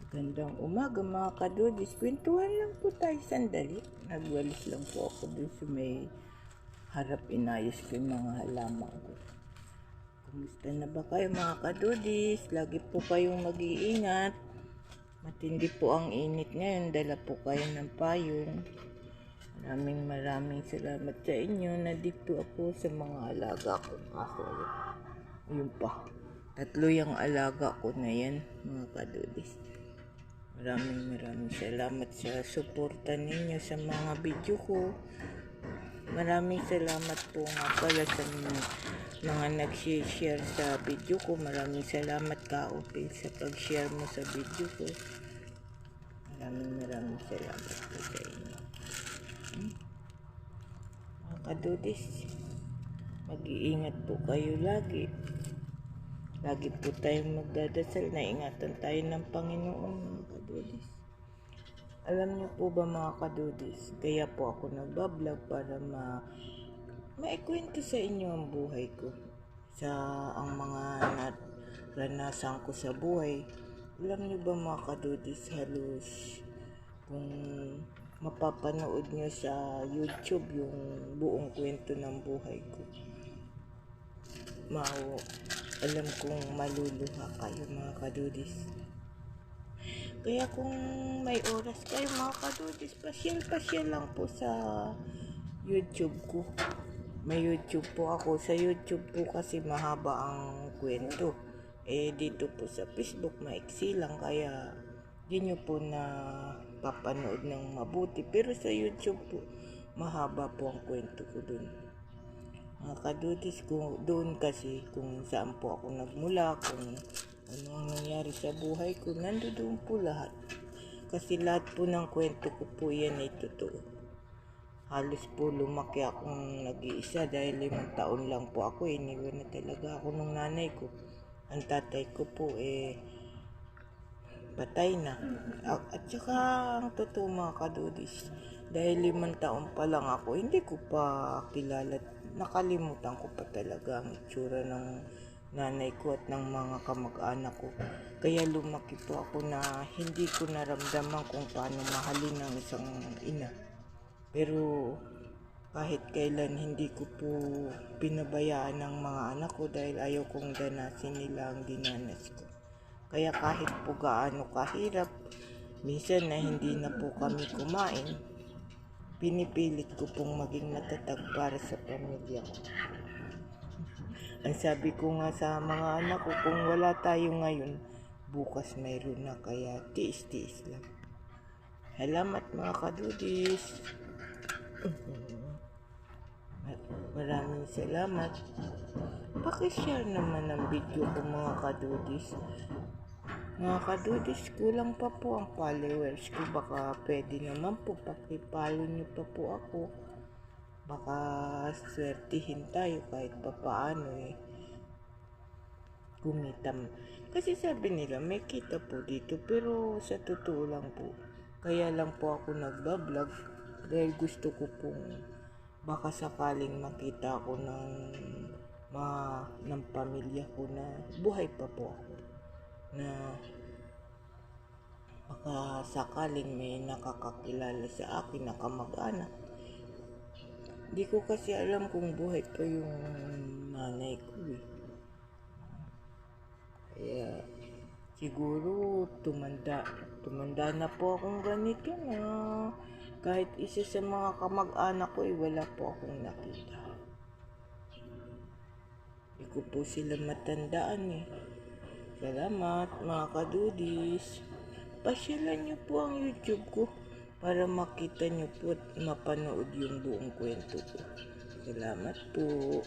Gandang umaga mga kadudis. Kwentuhan lang po tayo sandali. Nagwalis lang po ako dun sa may harap, inayos ko yung mga halaman ko. Kumusta na ba kayo mga kadudis? Lagi po kayong mag-iingat. Matindi po ang init ngayon. Dala po kayo ng payong. Maraming salamat sa inyo. Nandito ako sa mga alaga ko. Kaso yun pa. 3 yung alaga ko na yan mga kadudis. Maraming salamat sa suporta ninyo sa mga video ko. Maraming salamat po nga pala sa mga nag-share sa video ko. Maraming salamat ka-open sa pag-share mo sa video ko. Maraming salamat po sa inyo. Mga kadudis, mag-iingat po kayo lagi. Lagi po tayong magdadasal na ingatan tayo ng Panginoon mga kadudis. Alam niyo po ba mga kadudis, kaya po ako nagbablog para maikwento sa inyo ang buhay ko. Ang mga naranasan ko sa buhay. Alam niyo ba mga kadudis, halos kung mapapanood niyo sa YouTube yung buong kwento ng buhay ko, alam kong maluluha kayo mga kadudis. Kaya kung may oras kayo mga kadudis, pasyal lang po sa YouTube ko. May YouTube po ako. Sa YouTube po kasi mahaba ang kwento. Dito po sa Facebook maiksi lang, kaya di nyo po na papanood ng mabuti. Pero sa YouTube po mahaba po ang kwento ko dun. Mga kadudis, doon kasi kung saan po ako nagmula, kung ano ang nangyari sa buhay ko, nandoon po lahat. Kasi lahat po ng kwento ko po yan ay totoo. Halos po lumaki akong nag-iisa dahil 5 taon lang po ako. Iniwan na talaga ako ng nanay ko. Ang tatay ko po patay na. At saka ang totoo mga kadudis, dahil 5 taon pa lang ako, hindi ko pa kilala. Nakalimutan ko pa talaga ang itsura ng nanay ko at ng mga kamag-anak ko. Kaya lumaki po ako na hindi ko naramdaman kung paano mahalin ng isang ina. Pero kahit kailan hindi ko po pinabayaan ng mga anak ko dahil ayaw kong danasin nila ang dinanas ko. Kaya kahit po gaano kahirap, minsan na hindi na po kami kumain, pinipilit ko pong maging matatag para sa pamilya ko. Ang sabi ko nga sa mga anak ko, kung wala tayo ngayon, bukas mayroon na, kaya tiis-tiis lang. Salamat mga kadudis. Maraming salamat. Pakishare naman ang video ko mga kadudis. Mga kadudis, kulang pa po ang followers ko. Baka pwede naman po pakipalo nyo pa po ako. Baka swertihin tayo kahit pa paano kumita. Kasi sabi nila may kita po dito, pero sa totoo lang po, kaya lang po ako nagbablog dahil gusto ko pong baka sakaling makita ako ng pamilya ko na buhay pa po ako, na baka sakaling may nakakakilala sa akin na kamag-anak. Di ko kasi alam kung buhay pa yung nanay ko Kaya siguro tumanda na po akong ganito na kahit isa sa mga kamag-anak ko wala po akong nakita. Hindi ko po sila matandaan Salamat mga kadudis. Pasyalan nyo po ang YouTube ko para makita nyo po at mapanood yung buong kwento ko. Salamat po.